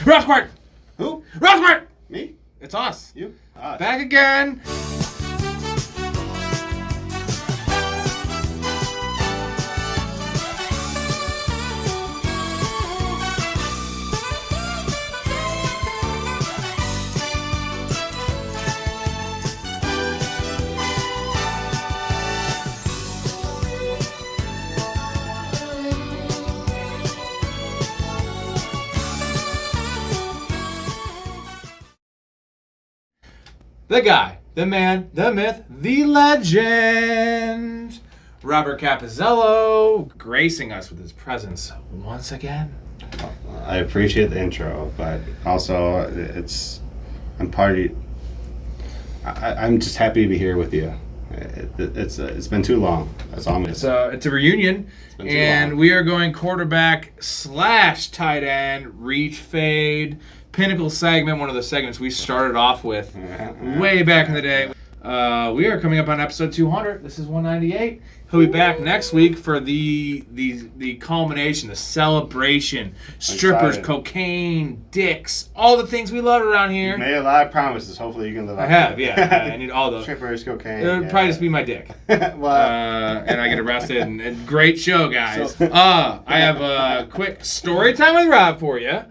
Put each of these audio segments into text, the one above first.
Rob Cappa! Who? Rob Cappa! Me? It's us. You? Us. Back again. The guy, the man, the myth, the legend, Robert Cappa gracing us with his presence once again. I appreciate the intro, but also I'm just happy to be here with you. It's been too long. That's all I'm gonna say. It's a reunion, and we are going quarterback / tight end, reach fade, pinnacle segment, one of the segments we started off with way back in the day. We are coming up on episode 200. This is 198. He'll be back next week for the culmination, the celebration, strippers, cocaine, dicks, all the things we love around here. You made a lot of promises. Hopefully you can live up. I have, yeah. I need all those. Strippers, cocaine. It would probably just be my dick. Well, and I get arrested. And great show, guys. I have a quick story time with Rob for you.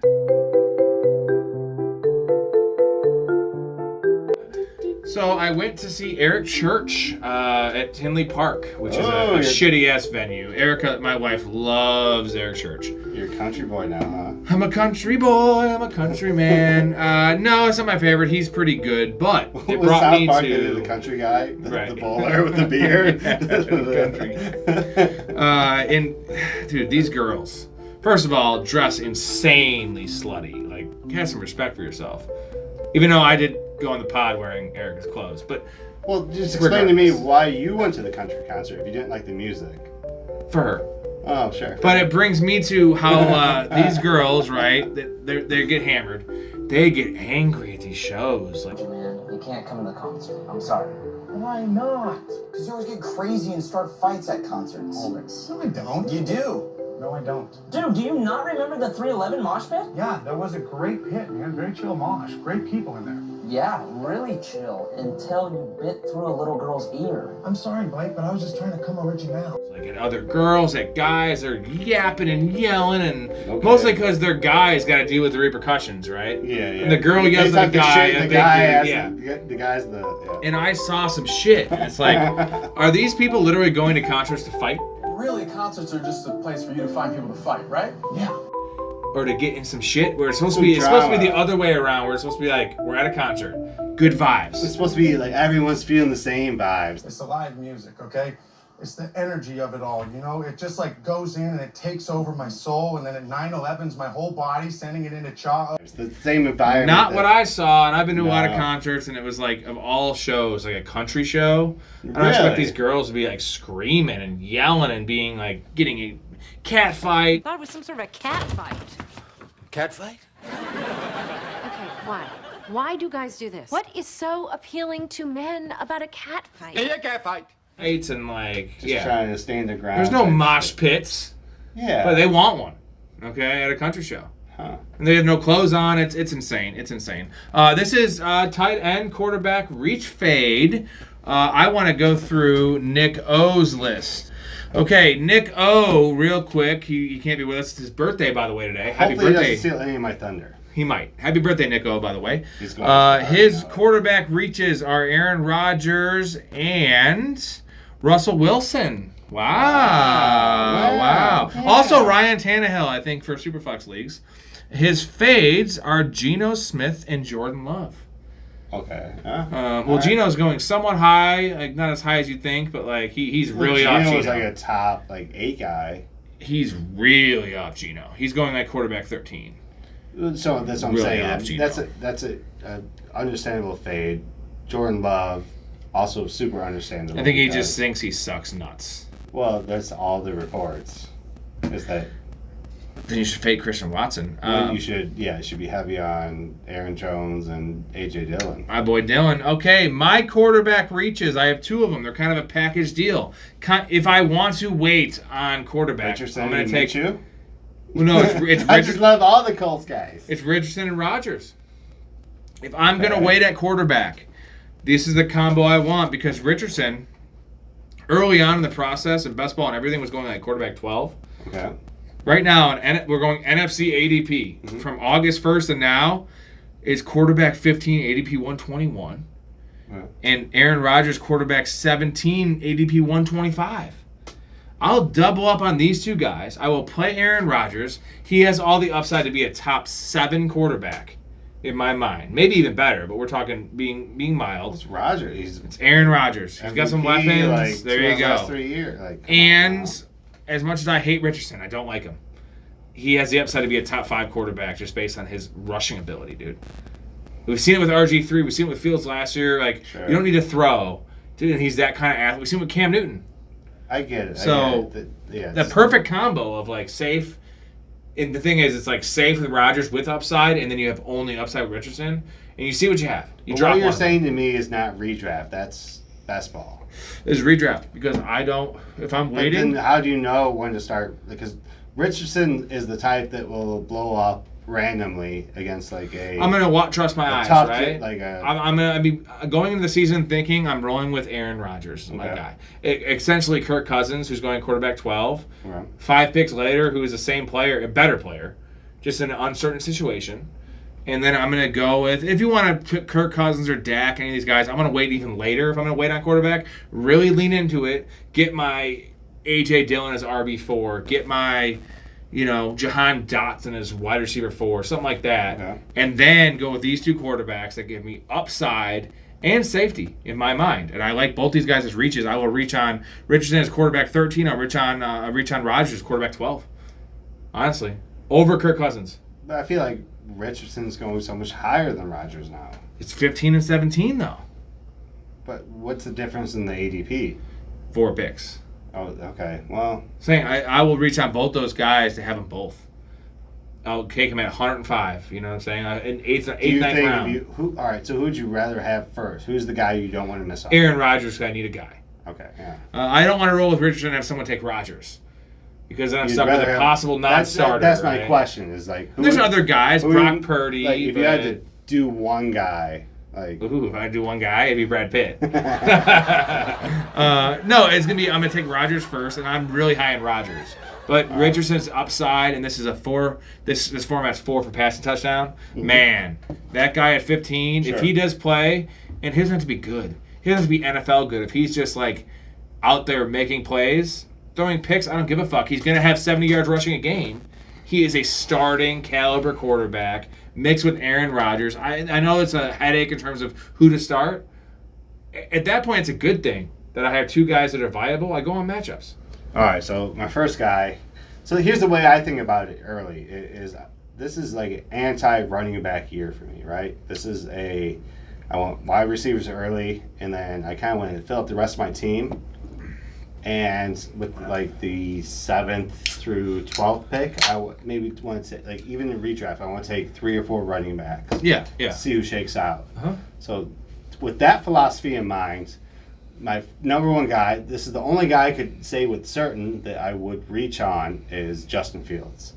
So I went to see Eric Church at Tinley Park, which is a shitty-ass venue. Erica, my wife, loves Eric Church. You're a country boy now, huh? I'm a country boy. I'm a country man. No, it's not my favorite. He's pretty good, but it brought South me Park to the country guy, right. The bowler with the beard. And dude, these girls, first of all, dress insanely slutty. Like, have some respect for yourself. Even though I did go on the pod wearing Erica's clothes, but well, just explain to me why you went to the country concert if you didn't like the music. For her. Oh, sure. But it brings me to how these girls, right? They get hammered. They get angry at these shows. Like, man, you can't come to the concert. I'm sorry. Why not? Because you always get crazy and start fights at concerts. Always. No, I don't. You do. No, I don't. Dude, do you not remember the 311 mosh pit? Yeah, that was a great pit, man. Very chill mosh. Great people in there. Yeah, really chill until you bit through a little girl's ear. I'm sorry, Blake, but I was just trying to come original. like at other girls, at guys, they're yapping and yelling, and mostly because their guys got to deal with the repercussions, right? Yeah, yeah. And the girl yells at the guy, the guy's the. Yeah. And I saw some shit. And it's like, are these people literally going to concerts to fight? Really, concerts are just a place for you to find people to fight, right? Yeah. Or to get in some shit where it's supposed to be the other way around, where it's supposed to be like, we're at a concert, good vibes. It's supposed to be like everyone's feeling the same vibes. It's the live music, okay? It's the energy of it all, you know? It just like goes in and it takes over my soul, and then at 9/11's my whole body sending it into charge. It's the same environment. Not what I saw, and I've been to a lot of concerts, and it was like, of all shows, like a country show. I don't expect these girls to be like screaming and yelling and being like, getting a cat fight. I thought it was some sort of a cat fight. Cat fight? Okay, why? Why do guys do this? What is so appealing to men about a cat fight? Yeah, cat fight. Fights and like, Just trying to stand their ground. There's no mosh pits. Yeah. But they want one, okay, at a country show. Huh. And they have no clothes on. It's insane. It's insane. This is tight end, quarterback, reach fade. I want to go through Nick O's list. Okay, Nick O, real quick. He can't be with us. It's his birthday, by the way, today. Happy Hopefully birthday. he doesn't steal any of my thunder. He might. Happy birthday, Nick O, by the way. He's going his quarterback reaches are Aaron Rodgers and Russell Wilson. Wow. Yeah. Also, Ryan Tannehill, I think, for Superflex leagues. His fades are Geno Smith and Jordan Love. Okay. Well, Geno's going somewhat high, like not as high as you think, but like he's really off Geno. Geno's like a top 8 guy. He's really off Geno. He's going like quarterback 13. So that's what I'm Really saying. off Geno. That's a understandable fade. Jordan Love, also super understandable. I think he just thinks he sucks nuts. Well, that's all the reports. Is that Then you should fade Christian Watson. you should be heavy on Aaron Jones and AJ Dillon. My boy Dylan. Okay, my quarterback reaches. I have 2 of them. They're kind of a package deal. If I want to wait on quarterback, Richardson, I'm going to take you. Well, no, it's I just love all the Colts guys. It's Richardson and Rodgers. If I'm going to wait at quarterback, this is the combo I want because Richardson, early on in the process of best ball and everything, was going like quarterback 12. Okay. Right now, we're going NFC ADP. From August 1st to now, is quarterback 15 ADP 121. Yeah. And Aaron Rodgers, quarterback 17 ADP 125. I'll double up on these two guys. I will play Aaron Rodgers. He has all the upside to be a top 7 quarterback in my mind. Maybe even better, but we're talking being mild. It's Rodgers. It's Aaron Rodgers. He's got some weapons. Like, there you go. Last 3 years. Like, and as much as I hate Richardson, I don't like him. He has the upside to be a top 5 quarterback just based on his rushing ability, dude. We've seen it with RG3. We've seen it with Fields last year. Like, you don't need to throw. Dude, and he's that kind of athlete. We've seen it with Cam Newton. I get it. So, the perfect combo of, like, safe. And the thing is, it's, like, safe with Rodgers with upside, and then you have only upside with Richardson. And you see what you have. What you're saying to me is not redraft. That's best ball. It's redraft. Because I don't, if I'm waiting. Then how do you know when to start? Because Richardson is the type that will blow up randomly against like a. I'm gonna trust my eyes, tough right? kid, like I'm gonna be going into the season thinking I'm rolling with Aaron Rodgers, my guy. Essentially, Kirk Cousins, who's going quarterback 12. Right. 5 picks later, who is the same player, a better player, just in an uncertain situation. And then I'm gonna go with, if you want to pick Kirk Cousins or Dak, any of these guys, I'm gonna wait even later. If I'm gonna wait on quarterback, really lean into it. Get my AJ Dillon as RB4. Get my Jahan Dotson as wide receiver 4, something like that. Okay. And then go with these two quarterbacks that give me upside and safety in my mind. And I like both these guys as reaches. I will reach on Richardson as quarterback 13. I'll reach on Rodgers as quarterback 12. Honestly. Over Kirk Cousins. But I feel like Richardson's going so much higher than Rodgers now. It's 15 and 17, though. But what's the difference in the ADP? 4 picks. Oh, okay. Well, Saying I will reach on both those guys to have them both. I'll take them at 105. You know what I'm saying? In eighth, ninth round. All right. So who would you rather have first? Who's the guy you don't want to miss off? Aaron Rodgers. I need a guy. Okay. Yeah. I don't want to roll with Richardson and have someone take Rodgers. Because then I'm stuck with a possible non-starter. That's my question. Is like there's other guys, Brock Purdy. Like if you had to do one guy, like if I do one guy, it'd be Brad Pitt. No, it's gonna be. I'm gonna take Rodgers first, and I'm really high on Rodgers. But Richardson's upside, and this is a 4. This format's 4 for passing touchdown. Mm-hmm. Man, that guy at 15, if he does play, and he doesn't have to be good. He doesn't have to be NFL good. If he's just like out there making plays. Throwing picks, I don't give a fuck. He's going to have 70 yards rushing a game. He is a starting caliber quarterback mixed with Aaron Rodgers. I know it's a headache in terms of who to start. At that point, it's a good thing that I have 2 guys that are viable. I go on matchups. All right, so my first guy. So here's the way I think about it early. This is like an anti-running back year for me, right? I want wide receivers early, and then I kind of want to fill up the rest of my team. And with like the 7th through 12th pick, maybe want to take, like even in redraft, I want to take 3 or 4 running backs. Yeah. See who shakes out. Uh-huh. So with that philosophy in mind, my number 1 guy, this is the only guy I could say with certain that I would reach on, is Justin Fields.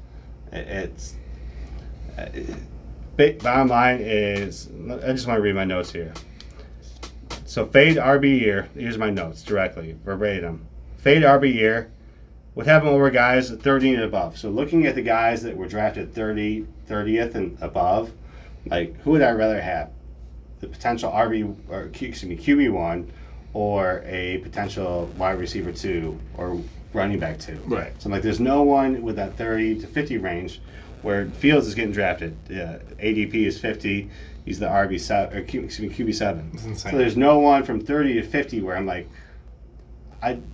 Bottom line is, I just want to read my notes here. So fade RB year, here's my notes directly, verbatim. Fade RB year would have him over guys at 30 and above. So looking at the guys that were drafted 30th and above, like who would I rather have? The potential QB1 or a potential wide receiver 2 or running back 2. Right. So I'm like, there's no one with that 30 to 50 range where Fields is getting drafted. ADP is 50. He's the RB7 or QB7. That's insane. So there's no one from 30 to 50 where I'm like,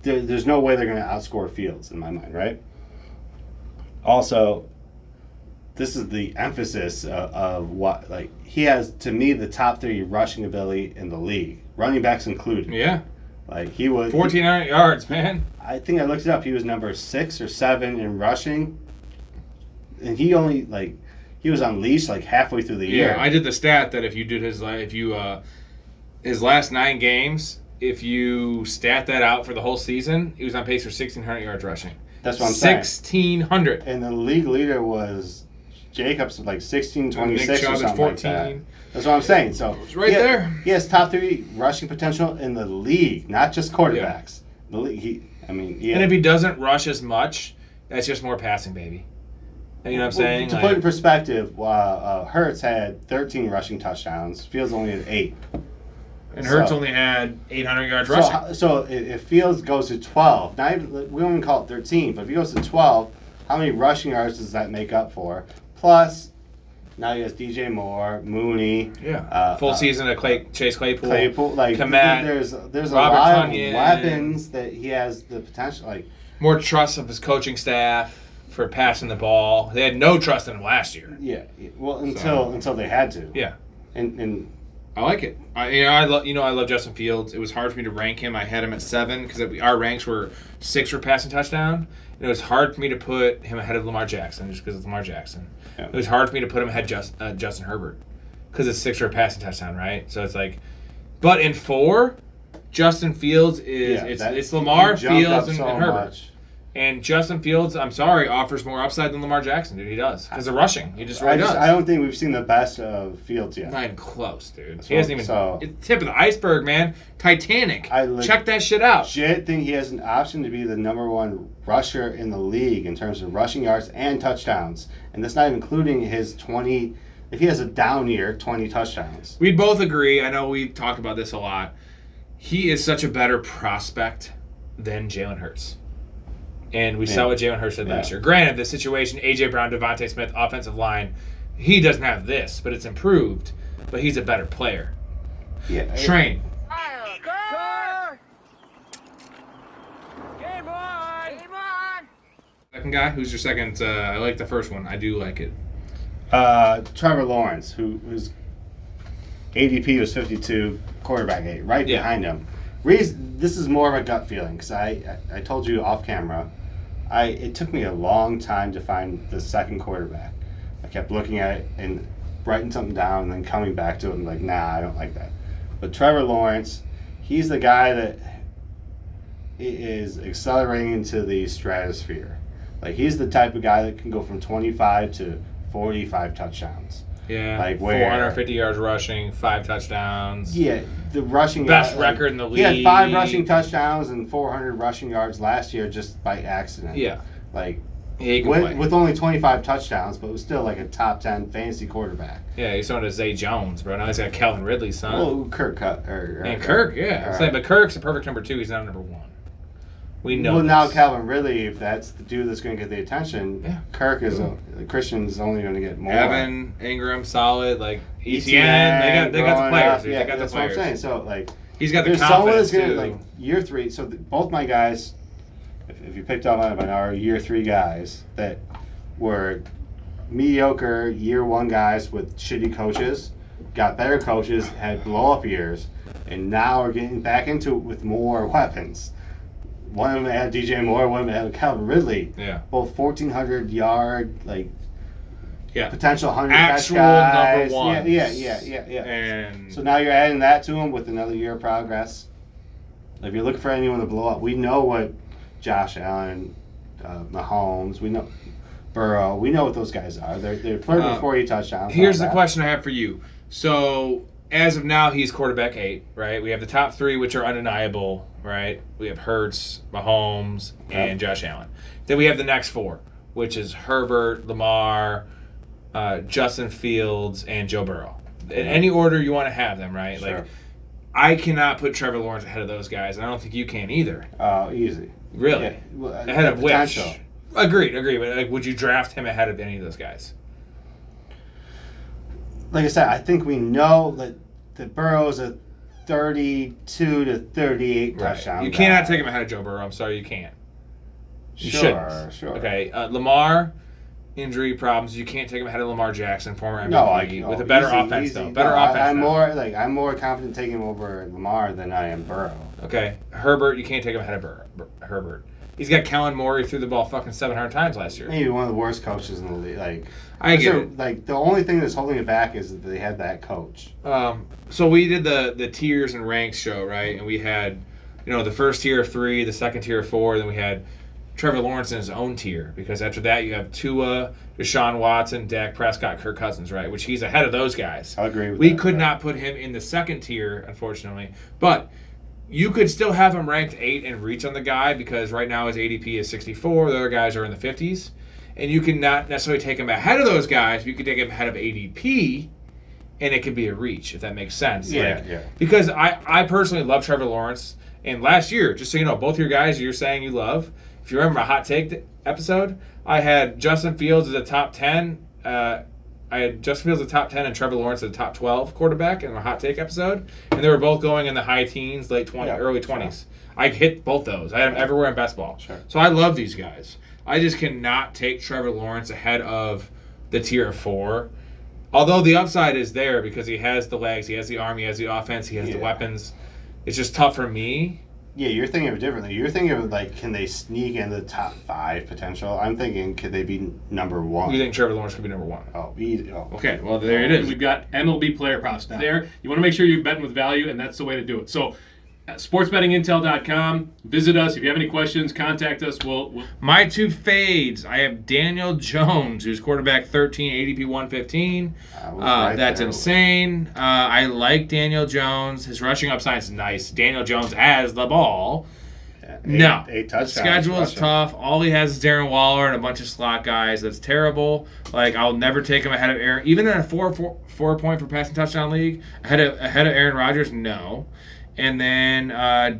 there's no way they're going to outscore Fields in my mind, right? Also, this is the emphasis of what, like, he has, to me, the top 3 rushing ability in the league, running backs included. Yeah. Like, he was 1,400 yards, man. I think I looked it up. He was number 6 or 7 in rushing, and he only he was unleashed like halfway through the year. Yeah, I did the stat that if you did his last 9 games, if you stat that out for the whole season, he was on pace for 1,600 yards rushing. That's what I'm saying. 1,600. And the league leader was Jacobs, like 1626 Nick Chubb or at something 14. like that. That's what I'm saying. So It's right there. He has top 3 rushing potential in the league, not just quarterbacks. The league. And if he doesn't rush as much, that's just more passing, baby. You know what I'm saying? To put in perspective, Hurts had 13 rushing touchdowns. Fields only had 8. And Hurts only had 800 yards rushing. So if Fields goes to 12, not even, we don't even call it 13, but if he goes to 12, how many rushing yards does that make up for? Plus, now he has DJ Moore, Mooney. Yeah. Full season of Chase Claypool. Like, Komet, there's a Robert lot Tonyan, of weapons that he has the potential. Like, more trust of his coaching staff for passing the ball. They had no trust in him last year. Yeah. Well, until they had to. Yeah. And I like it. I love Justin Fields. It was hard for me to rank him. I had him at 7 because our ranks were 6 for passing touchdown. And it was hard for me to put him ahead of Lamar Jackson just because it's Lamar Jackson. Yeah. It was hard for me to put him ahead Justin Herbert because it's 6 for a passing touchdown, right? So it's like, but in 4, Justin Fields it's Lamar, Fields, and Herbert. Much. And Justin Fields, I'm sorry, offers more upside than Lamar Jackson, dude. He does. Because of rushing. He just really does. I don't think we've seen the best of Fields yet. Not even close, dude. He hasn't even... It's tip of the iceberg, man. Titanic. Check that shit out. Legit think he has an option to be the number 1 rusher in the league in terms of rushing yards and touchdowns. And that's not including his 20... If he has a down year, 20 touchdowns. We both agree. I know we talked about this a lot. He is such a better prospect than Jalen Hurts. And we saw what Jalen Hurts did last year. Granted, the situation, A.J. Brown, Devontae Smith, offensive line, he doesn't have this, but it's improved. But he's a better player. Yeah. Train. Game on! Second guy? Who's your second? I like the first one. I do like it. Trevor Lawrence, whose ADP was 52, quarterback 8, right behind him. This is more of a gut feeling because I told you off camera, it took me a long time to find the second quarterback. I kept looking at it and writing something down and then coming back to it and like, nah, I don't like that. But Trevor Lawrence, he's the guy that is accelerating into the stratosphere. Like, he's the type of guy that can go from 25 to 45 touchdowns. Yeah, like 450 yards rushing, 5 touchdowns. Yeah, the rushing best record in the league. He had 5 rushing touchdowns and 400 rushing yards last year just by accident. Yeah, like with only 25 touchdowns, but it was still like a top 10 fantasy quarterback. Yeah, he's on to Zay Jones, bro. Now he's got Calvin Ridley's son. Oh, Kirk. Kirk, yeah. Right. But Kirk's a perfect number 2. He's not number 1. We know. Well, now Calvin Ridley, if that's the dude that's going to get the attention, Kirk is Christian's only going to get more. Evan, Ingram, solid. Like ETN, they got the players. Dude. Yeah, they got that's the players. what I'm saying. So like, he's got the there's confidence someone that's too. Like year 3. So both my guys, if you picked up on it by now, are year 3 guys that were mediocre year 1 guys with shitty coaches, got better coaches, had blow up years, and now are getting back into it with more weapons. One of them had DJ Moore, one of them had Calvin Ridley. Yeah. Both 1,400 yard, potential 100 actual catch guys. number 1. Yeah. And so now you're adding that to him with another year of progress. If you're looking for anyone to blow up, we know what Josh Allen, Mahomes, we know Burrow, we know what those guys are. They're flirting with 40 touchdowns. Here's the question I have for you. So as of now, he's quarterback 8, right? We have the top 3, which are undeniable, right? We have Hurts, Mahomes, and Josh Allen. Then we have the next 4, which is Herbert, Lamar, Justin Fields, and Joe Burrow. In any order you want to have them, right? Sure. Like, I cannot put Trevor Lawrence ahead of those guys. I don't think you can either. Easy. Really? Yeah. Well, ahead of potential. which? Agreed. But like, would you draft him ahead of any of those guys? Like I said, I think we know that Burrow's a 32 to 38 touchdown. You cannot take him ahead of Joe Burrow. I'm sorry, you can't. You shouldn't. Sure. Okay, Lamar, injury problems. You can't take him ahead of Lamar Jackson, former MVP, with a better offense though. I'm more confident taking him over Lamar than I am Burrow. Okay, Herbert, you can't take him ahead of Herbert. He's got Kellen Moore. He threw the ball fucking 700 times last year. Maybe one of the worst coaches in the league. Like, I get it. Like, the only thing that's holding it back is that they had that coach. So we did the tiers and ranks show, right? And we had, the first tier of 3, the second tier of 4, then we had Trevor Lawrence in his own tier, because after that you have Tua, Deshaun Watson, Dak Prescott, Kirk Cousins, right? Which he's ahead of those guys. I agree with We that, could yeah. not put him in the second tier, unfortunately. But you could still have him ranked 8 and reach on the guy, because right now his ADP is 64. The other guys are in the 50s. And you can not necessarily take him ahead of those guys, but you could take him ahead of ADP, and it could be a reach, if that makes sense. Yeah, like, yeah. Because I personally love Trevor Lawrence. And last year, just so you know, both your guys you're saying you love, if you remember my hot take episode, I had Justin Fields as a top 10. I had Justin Fields as a top 10 and Trevor Lawrence as a top 12 quarterback in my hot take episode. And they were both going in the high teens, late 20s, early 20s. Sure. I hit both those. I had them everywhere in best ball. Sure. So I love these guys. I just cannot take Trevor Lawrence ahead of the tier 4. Although the upside is there because he has the legs, he has the arm, he has the offense, he has the weapons. It's just tough for me. Yeah, you're thinking of it differently. You're thinking of like, can they sneak into the top 5 potential? I'm thinking, could they be number 1? You think Trevor Lawrence could be number 1? Oh, okay. Well, there it is. We've got MLB player props there. You want to make sure you're betting with value, and that's the way to do it. So, sportsbettingintel.com. Visit us. If you have any questions, contact us. We'll My 2 fades. I have Daniel Jones, who's quarterback 13, ADP 115. That's insane. I like Daniel Jones. His rushing upside is nice. Daniel Jones has the ball. Yeah, 8 touchdowns. The schedule is tough. All he has is Darren Waller and a bunch of slot guys. That's terrible. Like, I'll never take him ahead of Aaron. Even in a 4 point for passing touchdown league, ahead of Aaron Rodgers, no. And then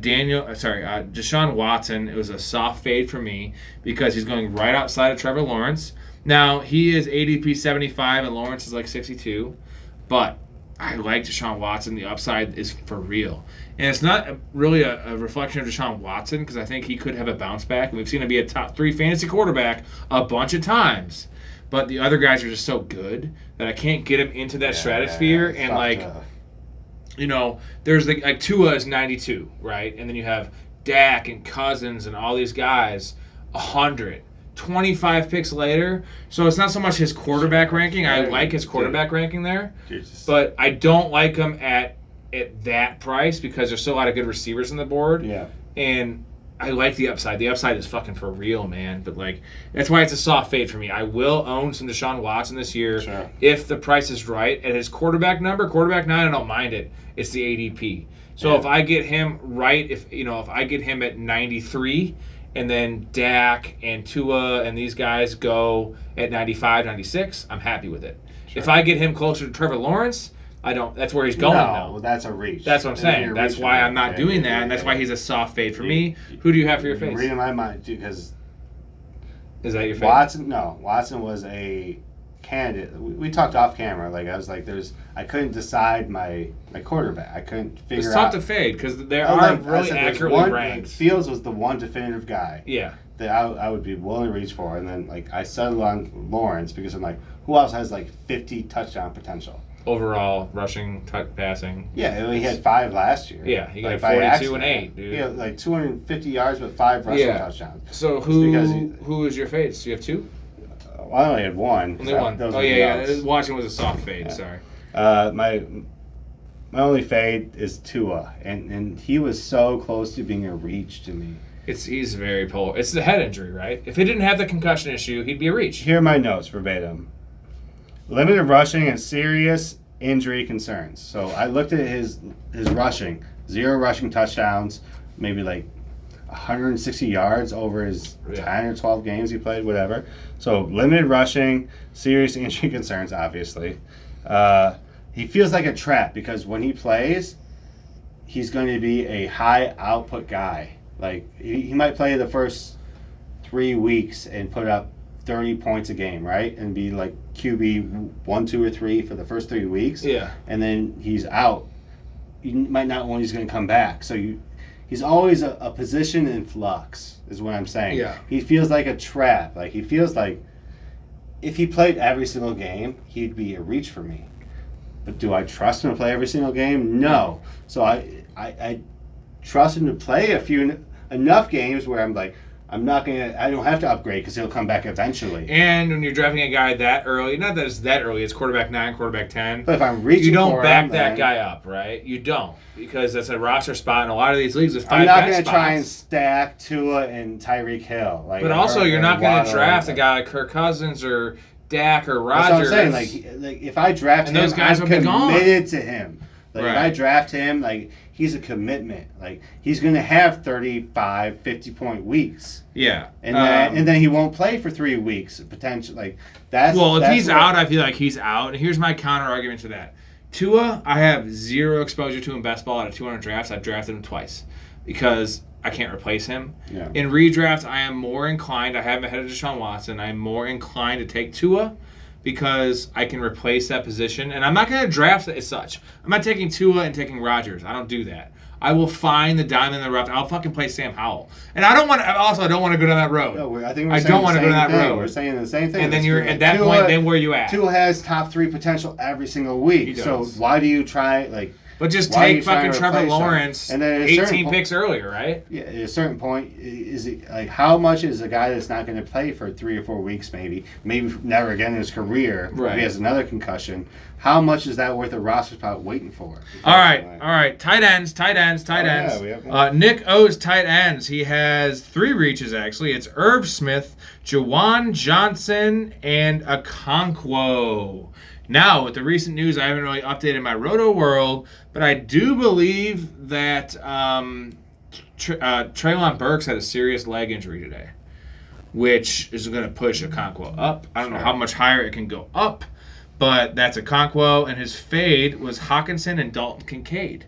Deshaun Watson, it was a soft fade for me because he's going right outside of Trevor Lawrence. Now, he is ADP 75 and Lawrence is like 62. But I like Deshaun Watson. The upside is for real. And it's not really a reflection of Deshaun Watson because I think he could have a bounce back. And we've seen him be a top 3 fantasy quarterback a bunch of times. But the other guys are just so good that I can't get him into that stratosphere. And, like... You know, there's like Tua is 92, right? And then you have Dak and Cousins and all these guys, 100. 25 picks later. So it's not so much his quarterback ranking. I like his quarterback ranking there. But I don't like him at that price because there's still a lot of good receivers on the board. Yeah. And I like the upside. The upside is fucking for real, man. But, like, that's why it's a soft fade for me. I will own some Deshaun Watson this year if the price is right. At his quarterback 9, I don't mind it. It's the ADP. So if I get him right, if I get him at 93 and then Dak and Tua and these guys go at 95, 96, I'm happy with it. Sure. If I get him closer to Trevor Lawrence, I don't. That's where he's going now. Well, that's a reach. That's what I'm saying. That's why I'm not doing that, and that's why he's a soft fade for me. Who do you have for your face? Reading my mind, because is that your face? Watson was a candidate. We talked off camera. Like I was like, I couldn't decide my quarterback. I couldn't figure out. It's tough to fade because there are really accurately ranked. Fields was the one definitive guy. Yeah. That I would be willing to reach for, and then like I settled on Lawrence because I'm like, who else has like 50 touchdown potential? Overall, rushing, passing. Yeah, he had 5 last year. Yeah, he got 42 and 8, dude. He had like 250 yards with 5 rushing touchdowns. So who is your fade? So you have 2? Well, I only had 1. Only 1. Oh yeah. Watching was a soft fade. Sorry. My only fade is Tua, and he was so close to being a reach to me. He's very polar. It's the head injury, right? If he didn't have the concussion issue, he'd be a reach. Here are my notes verbatim. Limited rushing and serious injury concerns. So I looked at his rushing. 0 rushing touchdowns, maybe like 160 yards over his 10 or 12 games he played, whatever. So limited rushing, serious injury concerns, obviously. He feels like a trap because when he plays, he's going to be a high output guy. Like he might play the first 3 weeks and put up 30 points a game, right? And be like QB 1, 2, or 3 for the first 3 weeks. Yeah. And then he's out. You might not know when he's going to come back. So he's always a position in flux, is what I'm saying. Yeah. He feels like a trap. Like he feels like if he played every single game, he'd be a reach for me. But do I trust him to play every single game? No. So I trust him to play enough games where I'm like, I don't have to upgrade because he'll come back eventually. And when you're drafting a guy that early, not that it's that early, it's quarterback 9, quarterback 10. But if I'm reaching, you don't for back him, that guy up, right? You don't, because that's a roster spot in a lot of these leagues with 5 I'm not going to try and stack Tua and Tyreek Hill. But also, you're not going to draft a guy like Kirk Cousins or Dak or Rodgers. That's what I'm saying. Like if I draft him, those guys I'm will be gone. committed to him. Like right. If I draft him, like he's a commitment. Like he's going to have 35, 50-point weeks. Yeah. And then he won't play for 3 weeks potentially. Like that's if he's out, I feel like he's out. And here's my counter argument to that. Tua, I have zero exposure to in best ball out of 200 drafts. I've drafted him twice because I can't replace him. Yeah. In redrafts, I am more inclined. I have him ahead of Deshaun Watson. I'm more inclined to take Tua because I can replace that position. And I'm not going to draft it as such. I'm not taking Tua and taking Rodgers. I don't do that. I will find the diamond in the rough. I'll fucking play Sam Howell. And I don't want to go down that road. No, I don't want to go down that road. We're saying the same thing. And then you're at that point, then where are you at? Tua has top 3 potential every single week. So why do you try But just take fucking Trevor Lawrence and then 18 picks earlier, right? Yeah, at a certain point, is it like how much is a guy that's not going to play for 3 or 4 weeks, maybe never again in his career, right. If he has another concussion? How much is that worth a roster spot waiting for? All right. Tight ends. Yeah, Nick O's tight ends. He has 3 reaches actually. It's Irv Smith, Jawan Johnson, and Okonkwo. Now, with the recent news, I haven't really updated my Roto World, but I do believe that Treylon Burks had a serious leg injury today, which is going to push Okonkwo up. I don't know how much higher it can go up, but that's Okonkwo, and his fade was Hawkinson and Dalton Kincaid,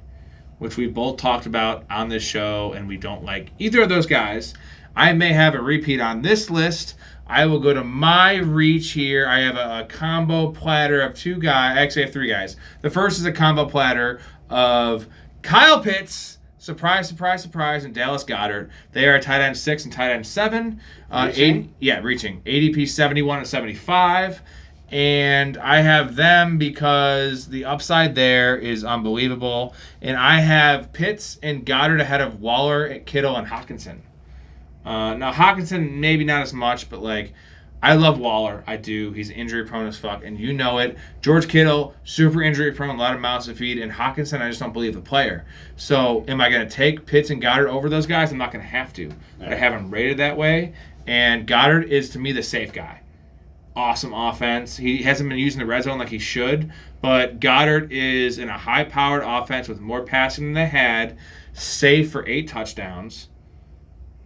which we both talked about on this show, and we don't like either of those guys. I may have a repeat on this list. I will go to my reach here. I have a combo platter of 2 guys. Actually, I have 3 guys. The first is a combo platter of Kyle Pitts, surprise, surprise, surprise, and Dallas Goedert. They are tight end 6 and tight end 7. Reaching. ADP 71 and 75. And I have them because the upside there is unbelievable. And I have Pitts and Goddard ahead of Waller, Kittle, and Hawkinson. Now, Hawkinson, maybe not as much, but, I love Waller. I do. He's injury prone as fuck, and you know it. George Kittle, super injury prone, a lot of mouths to feed. And Hawkinson, I just don't believe the player. So, am I going to take Pitts and Goddard over those guys? I'm not going to have to. But I have them rated that way. And Goddard is, to me, the safe guy. Awesome offense. He hasn't been using the red zone like he should, but Goddard is in a high-powered offense with more passing than they had, safe for 8 touchdowns.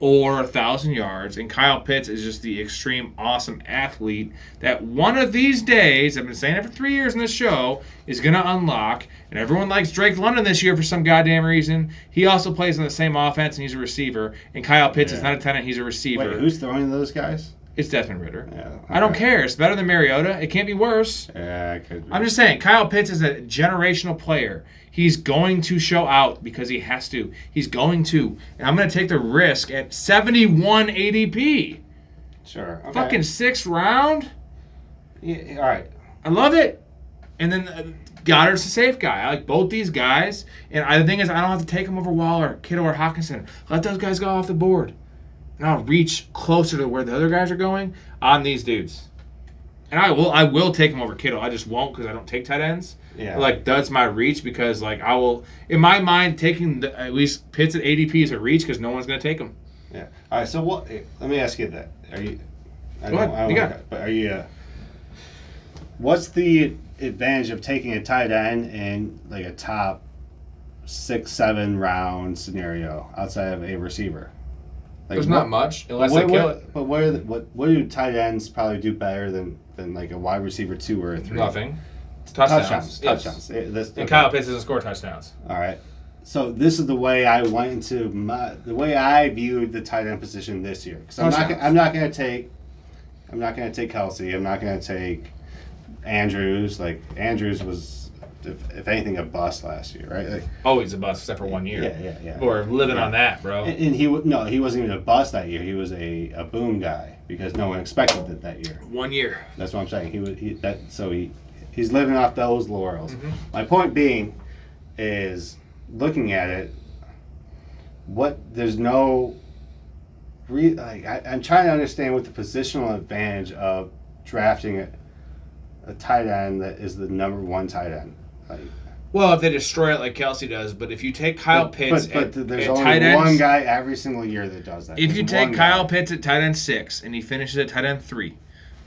Or 1,000 yards, and Kyle Pitts is just the extreme awesome athlete that one of these days, I've been saying it for 3 years in this show, is going to unlock. And everyone likes Drake London this year for some goddamn reason. He also plays in the same offense, and he's a receiver. And Kyle Pitts is not a tight end, he's a receiver. Wait, who's throwing those guys? It's Desmond Ridder. Yeah, okay. I don't care. It's better than Mariota. It can't be worse. Yeah, it could be. I'm just saying, Kyle Pitts is a generational player. He's going to show out because he has to. He's going to. And I'm going to take the risk at 71 ADP. Sure. Okay. Fucking 6th round. Yeah, all right. I love it. And then Goddard's a safe guy. I like both these guys. And the thing is, I don't have to take them over Waller, Kittle, or Hawkinson. Let those guys go off the board. And I'll reach closer to where the other guys are going on these dudes. And I will take them over Kittle. I just won't because I don't take tight ends. Yeah. That's my reach because, I will, in my mind, taking at least Pitts at ADP is a reach because no one's going to take them. Yeah. All right, so let me ask you that. Are you, Go ahead. But are you, what's the advantage of taking a tight end in, a top 6-7 round scenario outside of a receiver? There's not much unless they kill it. But what do tight ends probably do better than a wide receiver 2 or a 3? Nothing. Touchdowns. And Kyle Pitts doesn't score touchdowns. All right. So this is the way I went into the way I viewed the tight end position this year. Because I'm not going to take Kelsey. I'm not going to take Andrews. Andrews was, if anything, a bust last year, right? Always a bust except for 1 year. Yeah. We're living on that, bro. And he wasn't even a bust that year. He was a boom guy because no one expected it that year. 1 year. That's what I'm saying. He's living off those laurels. Mm-hmm. My point being is looking at it, there's no I'm trying to understand what the positional advantage of drafting a tight end that is the number one tight end. Like, well, if they destroy it like Kelsey does, but if you take Kyle Pitts but there's at only tight ends, one guy every single year that does that. If you take Kyle Pitts at tight end 6 and he finishes at tight end 3,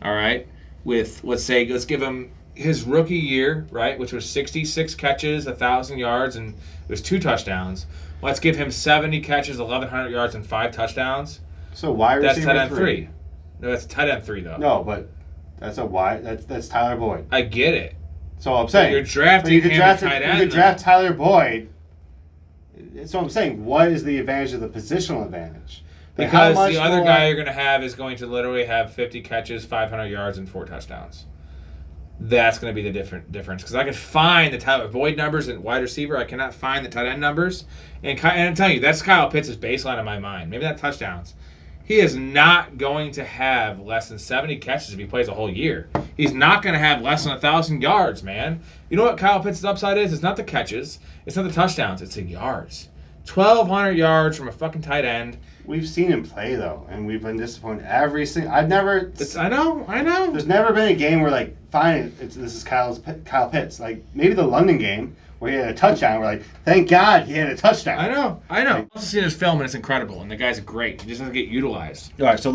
all right, with let's give him his rookie year, right, which was 66 catches, 1,000 yards, and it was 2 touchdowns. Let's give him 70 catches, 1,100 yards, and 5 touchdowns. So wide That's receiver tight end 3. 3. No, that's tight end 3 though. No, but that's a wide. That's Tyler Boyd. I get it. So I'm saying you're drafting you could him draft at tight end. You could draft Tyler Boyd. So I'm saying, what is the advantage of the positional advantage? Like, because the other guy you're going to have is going to literally have 50 catches, 500 yards, and 4 touchdowns. That's going to be the difference. Because I can find the Tyler Boyd numbers in wide receiver. I cannot find the tight end numbers. And I'm telling you, that's Kyle Pitts' baseline in my mind. Maybe not touchdowns. He is not going to have less than 70 catches if he plays a whole year. He's not going to have less than 1,000 yards, man. You know what Kyle Pitts' upside is? It's not the catches. It's not the touchdowns. It's the yards. 1,200 yards from a fucking tight end. We've seen him play, though, and we've been disappointed every single... I know. There's never been a game where, like, fine, this is Kyle Pitts. Like, maybe the London game where he had a touchdown. We're like, thank God he had a touchdown. I know. I've also seen his film, and it's incredible, and the guy's great. He just doesn't get utilized. All right, so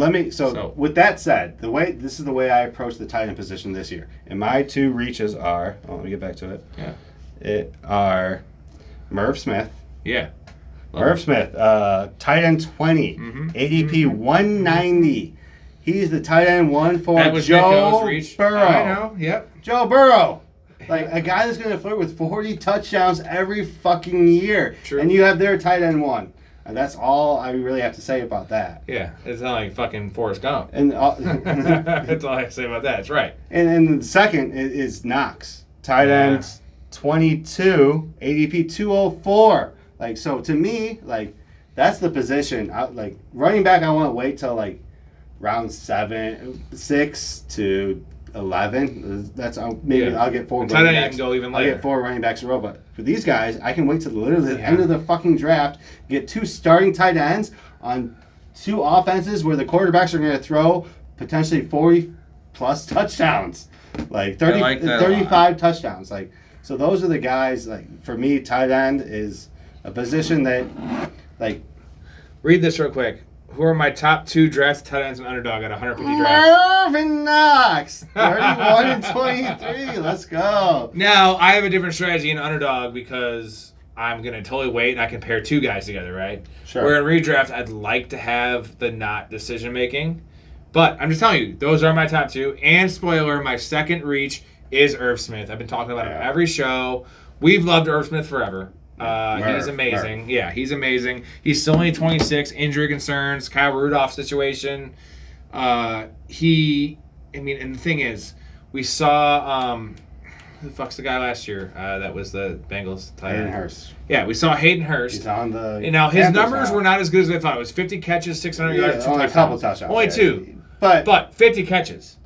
with that said, this is the way I approach the tight end position this year. And my 2 reaches are... Oh, let me get back to it. Yeah. It are Merv Smith. Yeah. Merv Smith, tight end 20, ADP 190. He's the tight end 1 for Joe Burrow. I know, yep. Joe Burrow. Like, a guy that's going to flirt with 40 touchdowns every fucking year. True. And you have their tight end 1. And that's all I really have to say about that. Yeah, it's not like fucking Forrest Gump. And that's all I have to say about that. That's right. And the second is Knox. Tight end 22, ADP 204. Like, so to me, like, that's the position. Like, running back, I want to wait till, like, round 6 to 11. That's maybe I'll get 4 running backs. Go even later. I'll get 4 running backs in a row. But for these guys, I can wait till literally the end of the fucking draft, get 2 starting tight ends on 2 offenses where the quarterbacks are going to throw potentially 40-plus touchdowns. Like, 35 touchdowns. Like, so those are the guys, like, for me, tight end is a position that, like... Read this real quick. Who are my top 2 drafted tight ends and underdog at 150 drafts? Mervin Knox, 31 and 23. Let's go. Now, I have a different strategy in underdog because I'm going to totally wait and I can pair 2 guys together, right? Sure. Where in redraft, I'd like to have the not decision-making. But I'm just telling you, those are my top 2. And spoiler, my second reach is Irv Smith. I've been talking about him every show. We've loved Irv Smith forever. He's amazing. Yeah, he's amazing. He's still only 26. Injury concerns, Kyle Rudolph situation. And the thing is, we saw who the fuck's the guy last year that was the Bengals tight end? Hayden Hurst. Yeah, we saw Hayden Hurst. He's on the... And now his numbers were not as good as I thought. It was 50 catches, 600 yards, 2 only touchdowns. a couple touchdowns. Only 2. But 50 catches.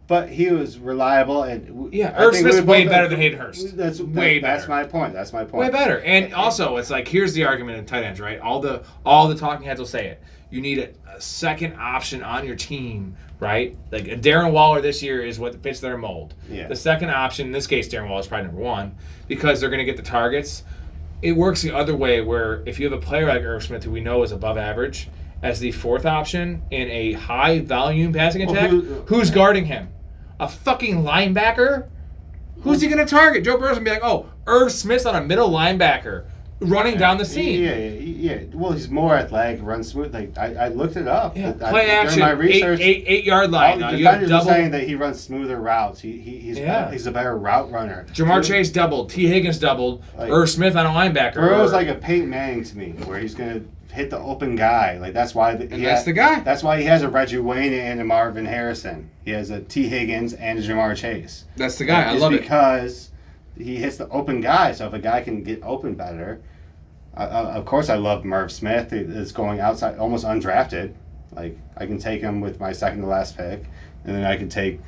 But he was reliable, and Irv Smith's way better than Hayden Hurst. That's way better. That's my point. That's my point. Way better. And also, it's like, here's the argument in tight ends, right? All the talking heads will say it. You need a second option on your team, right? Like a Darren Waller this year is what fits their mold. Yeah. The second option, in this case, Darren Waller is probably number 1 because they're going to get the targets. It works the other way where if you have a player like Irv Smith who we know is above average as the 4th option in a high volume passing attack, who's guarding him? A fucking linebacker? Who's he going to target? Joe Burrow's going to be like, oh, Irv Smith's on a middle linebacker running down the seam. Yeah. Well, he's more athletic, runs smooth. Like I looked it up. Yeah. Play action, my research, 8-yard line. The defenders are saying that he runs smoother routes. He's a better route runner. Jamar Chase doubled. T. Higgins doubled. Like, Irv Smith on a linebacker. Burrow's like a Peyton Manning to me, where he's going to hit the open guy. Like that's why that's the guy. That's why he has a Reggie Wayne and a Marvin Harrison. He has a T. Higgins and a Jamar Chase. That's the guy. I love it. Because he hits the open guy. So if a guy can get open better, of course I love Merv Smith. It's going outside, almost undrafted. Like I can take him with my second to last pick, and then I can take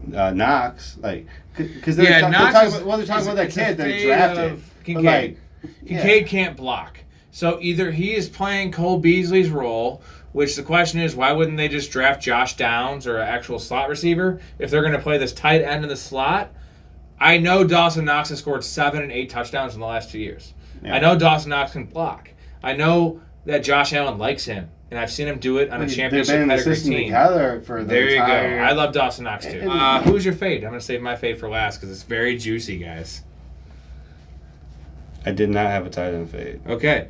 Knox. Like because they're talking about that kid they drafted. Kincaid can't block. So either he is playing Cole Beasley's role, which the question is, why wouldn't they just draft Josh Downs or an actual slot receiver if they're going to play this tight end in the slot? I know Dawson Knox has scored 7 and 8 touchdowns in the last 2 years. Yeah. I know Dawson Knox can block. I know that Josh Allen likes him, and I've seen him do it on a championship pedigree team. There you go. I love Dawson Knox too. Who's your fade? I'm going to save my fade for last because it's very juicy, guys. I did not have a tight end fade. Okay.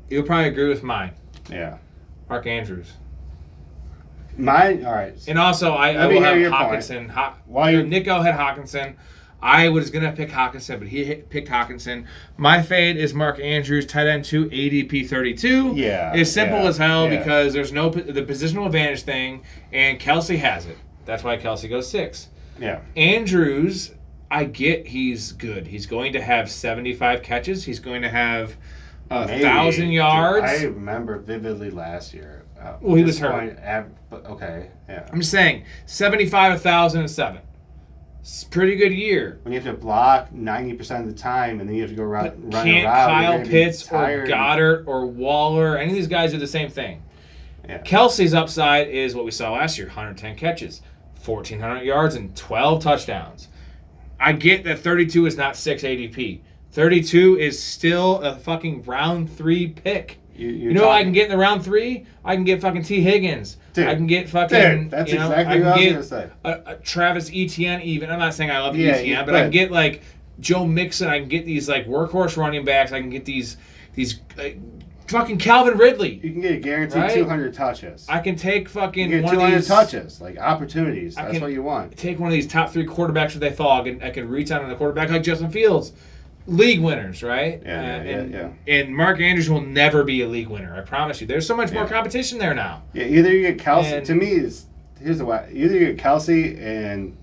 You'll probably agree with mine. Yeah. Mark Andrews. Mine? All right. And also, I will have Hawkinson. Nico had Hawkinson. I was going to pick Hawkinson, but he picked Hawkinson. My fade is Mark Andrews, tight end 2, ADP 32. Yeah. It's simple as hell because there's no the positional advantage thing, and Kelsey has it. That's why Kelsey goes 6. Yeah. Andrews, I get he's good. He's going to have 75 catches. He's going to have 1,000 yards. I remember vividly last year. Well, he was hurt. Okay, yeah. I'm just saying, 75, 1,000, and 7. It's a pretty good year. When you have to block 90% of the time, and then you have to go run around. Can't Kyle Pitts or Goddard or Waller, any of these guys do the same thing. Yeah. Kelsey's upside is what we saw last year, 110 catches, 1,400 yards, and 12 touchdowns. I get that 32 is not 6 ADP. 32 is still a fucking round 3 pick. You know what I can get in the round 3? I can get fucking T. Higgins. Dude, I can get fucking. That's exactly what I was going to say. Travis Etienne, even. I'm not saying I love Etienne, but I can get like Joe Mixon. I can get these like workhorse running backs. I can get these fucking Calvin Ridley. You can get a guaranteed 200 touches. I can take fucking one 200 of these touches, like opportunities. That's what you want. Take one of these top 3 quarterbacks that they thought I can reach out on the quarterback like Justin Fields. League winners, right? Yeah. And Mark Andrews will never be a league winner. I promise you. There's so much more competition there now. Yeah, either you get Kelsey. To me, here's the way. Either you get Kelsey in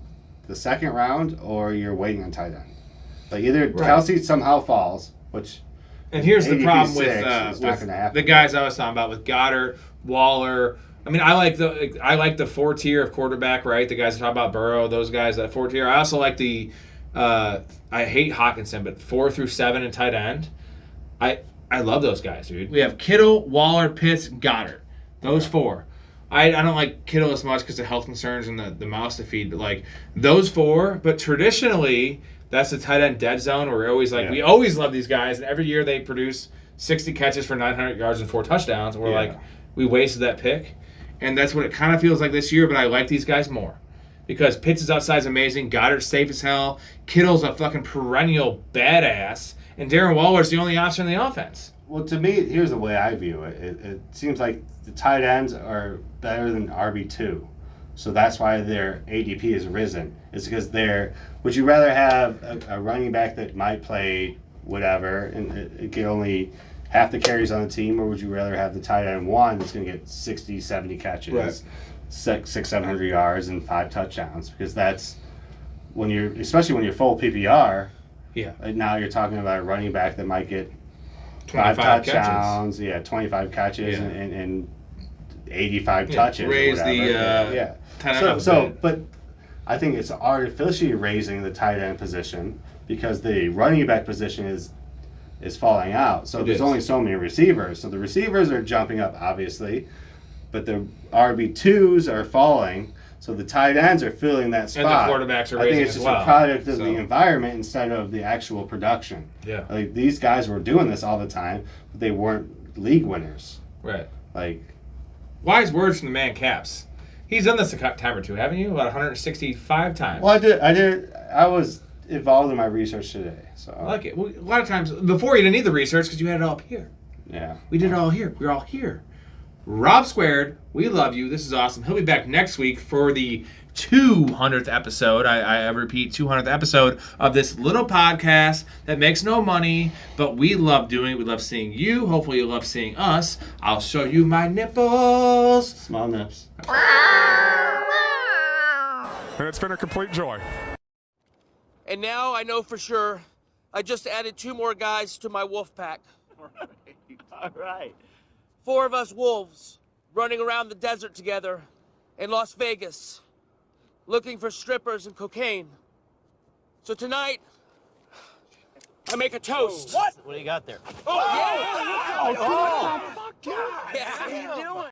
the second round, or you're waiting on tight end. Like either Kelsey somehow falls, which. And here's the problem with the guys I was talking about with Goddard, Waller. I mean, I like the 4 tier of quarterback, right? The guys that talk about Burrow, those guys, that 4 tier. I also like the. I hate Hawkinson, but 4 through 7 in tight end. I love those guys, dude. We have Kittle, Waller, Pitts, Goddard. Those 4. I don't like Kittle as much because of health concerns and the mouse to feed, but like those 4. But traditionally, that's the tight end dead zone where we always love these guys, and every year they produce 60 catches for 900 yards and 4 touchdowns. And we're we wasted that pick. And that's what it kind of feels like this year, but I like these guys more. Because Pitts' outside is amazing, Goddard's safe as hell, Kittle's a fucking perennial badass, and Darren Waller's the only option in the offense. Well, to me, here's the way I view it. It seems like the tight ends are better than RB2. So that's why their ADP has risen. It's because would you rather have a running back that might play whatever, and it get only half the carries on the team, or would you rather have the tight end 1 that's going to get 60, 70 catches? Right. 600-700 yards and 5 touchdowns, because that's especially when you're full PPR. Yeah. Now you're talking about a running back that might get 5 touchdowns. Yeah, 25 catches and 85 touches. Raise the but I think it's artificially raising the tight end position because the running back position is falling out. So there's only so many receivers. So the receivers are jumping up, obviously. But the RB2s are falling, so the tight ends are filling that spot. And the quarterbacks are raising as well. I think it's just a product of the environment instead of the actual production. Yeah. Like these guys were doing this all the time, but they weren't league winners. Right. Like, wise words from the man Caps. He's done this a time or two, haven't you? About 165 times. Well, I did. I was involved in my research today, so I like it. Well, a lot of times before you didn't need the research because you had it all up here. Yeah. We did it all here. We're all here. Rob Squared, we love you. This is awesome. He'll be back next week for the 200th episode. I repeat, 200th episode of this little podcast that makes no money, but we love doing it. We love seeing you. Hopefully you love seeing us. I'll show you my nipples. Small nips. And it's been a complete joy. And now I know for sure I just added 2 more guys to my wolf pack. All right. 4 of us wolves running around the desert together in Las Vegas, looking for strippers and cocaine. So tonight, I make a toast. What do you got there? Oh, yeah! Oh, Yeah. What are you doing?